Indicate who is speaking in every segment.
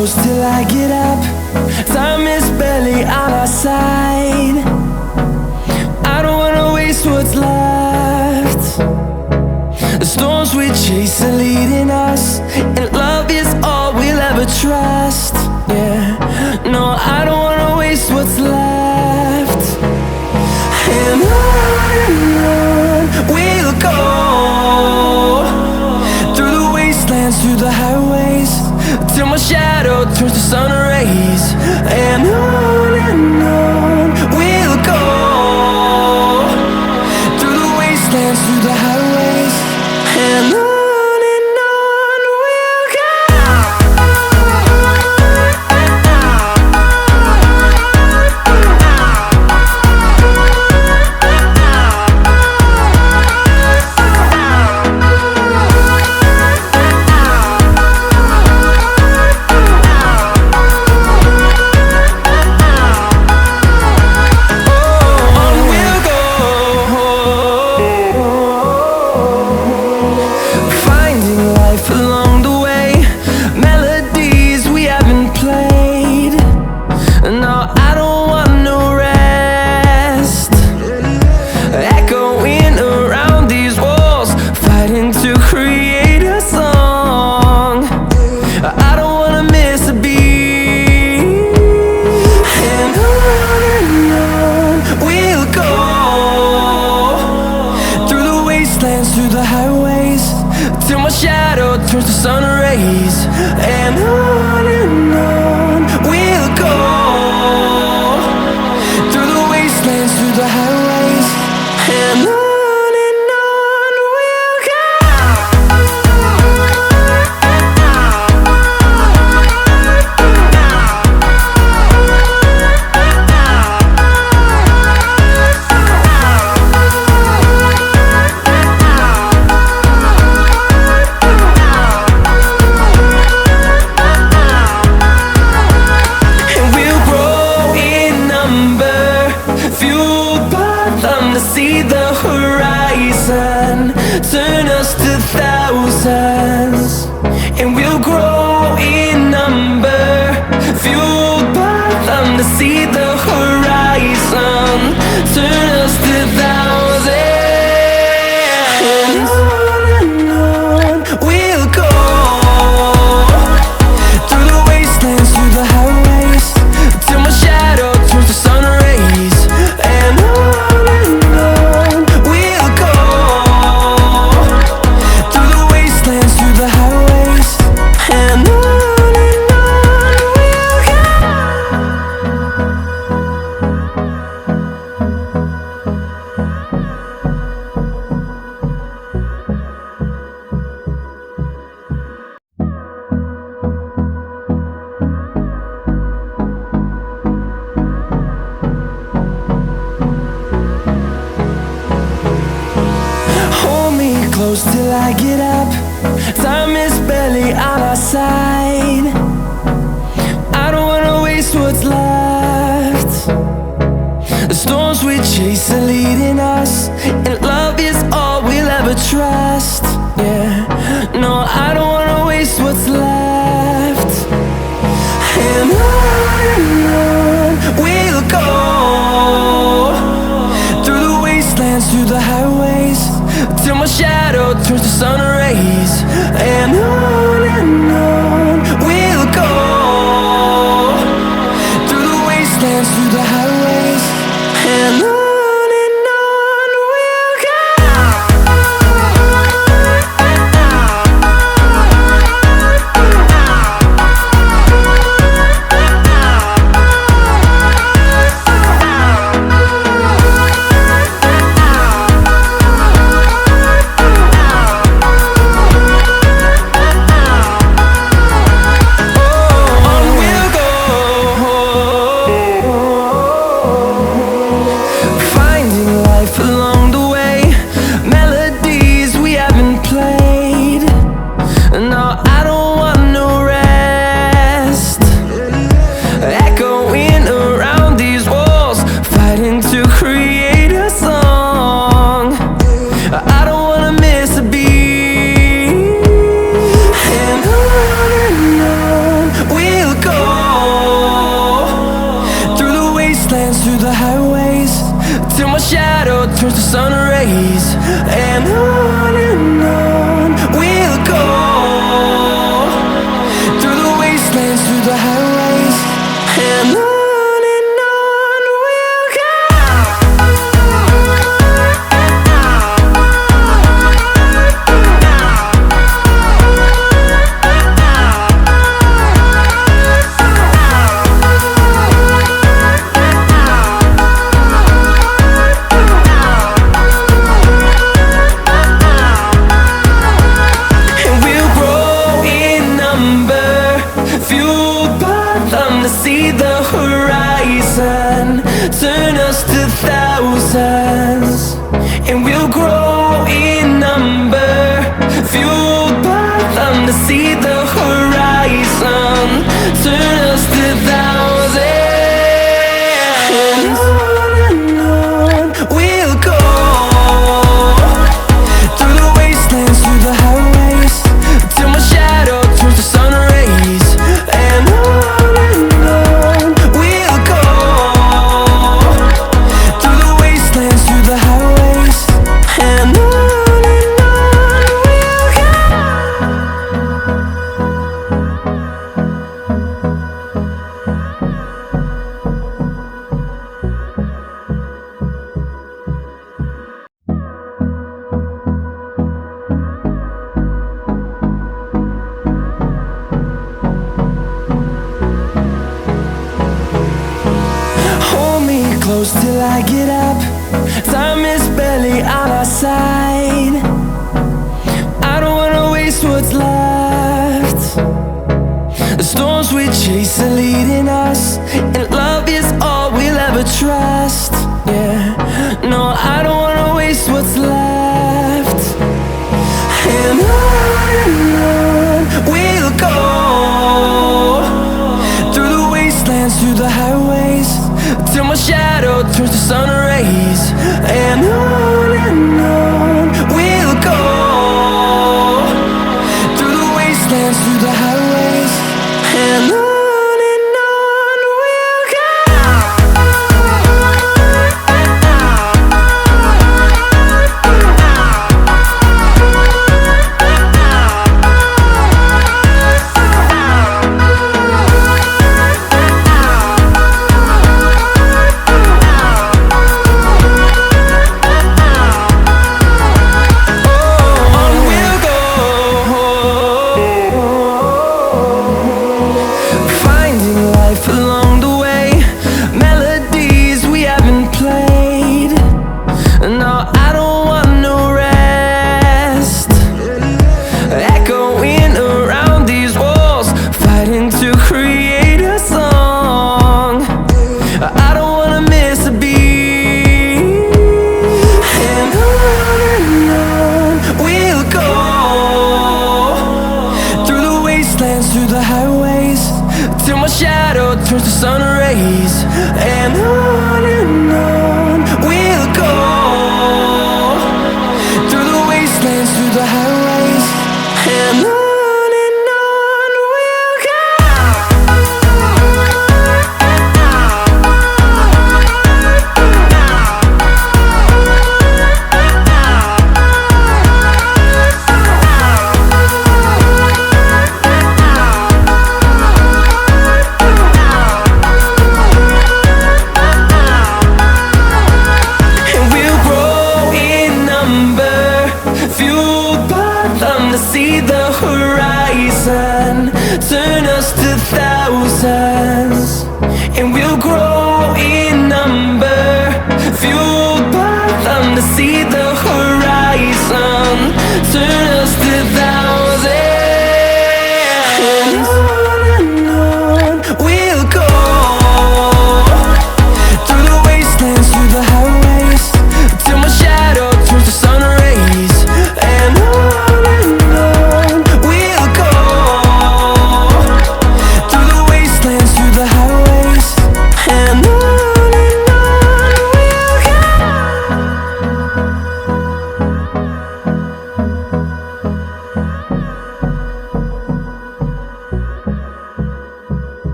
Speaker 1: close till I get up. Time is barely on our side. I don't wanna waste what's left. The storms we chase are leading us, and love is all we'll ever trust. Yeah, no, I don't wanna waste what's left. And on we'll go, through the wastelands, through the highways, till my shadow turns to sun rays. And on we'll go, through the wastelands, through the highways, and on. Through the highways, till my shadow turns to sun rays. And on we'll go, through the wastelands, through the highways, and on. See the horizon turn us to thousands, and we'll grow in number, fueled by them to see the horizon turn us to thousands. And on we'll go, through the wastelands, through the highways, till my shadow turns to sun rays. And on close till I get up. Time is barely on our side. I don't wanna waste what's left. The storms we chase are leading us, and love is all we'll ever trust. Yeah, no, I don't wanna waste what's left. And on we'll go, through the wastelands, through the highways, till my shadow turns to sun rays. And on we'll go, through the wastelands, through the highways, and on. wastelands, through the highways, till my shadow turns to sun rays. And on we'll go, through the wastelands, through the highways, and on we'll go. See the horizon turn us to thousands, and we'll grow in number, fueled by them to see the horizon turn us to thousands. And on we'll go, through the wastelands, through the highways, till my shadow turns to sun rays. And on close till I get up. Time is barely on our side. I don't wanna waste what's left. The storms we chase are leading us, and love is all we'll ever trust. Yeah, no, I don't wanna waste what's left. And on we'll go, through the wastelands, through the highways, till my shadow turns to sun rays. And on we'll go, through the wastelands, through the highways, and on. Through the highways, till my shadow turns to sun rays. And on we'll go, through the wastelands, through the highways, and on. See the horizon turn us to thousands, and we'll grow in number, fueled by them to see the horizon turn us to thousands. And on we'll go, through the wastelands, through the highways, till my shadow turns to sun rays. And on and on we'll go.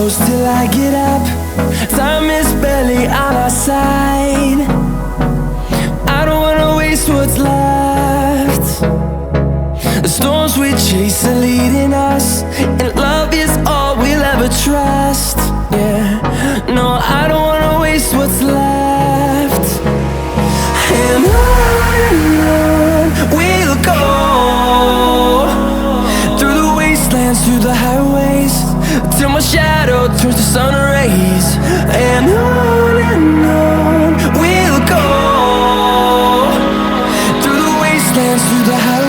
Speaker 1: close till I get up. Time is barely on our side. I don't wanna waste what's left. The storms we chase are leading us, and love is all we'll ever trust. Yeah, no, I don't wanna waste what's left. And on we'll go, through the wastelands, through the highways, till my shadow turns to sun rays. And on we'll go, through the wastelands, through the highways.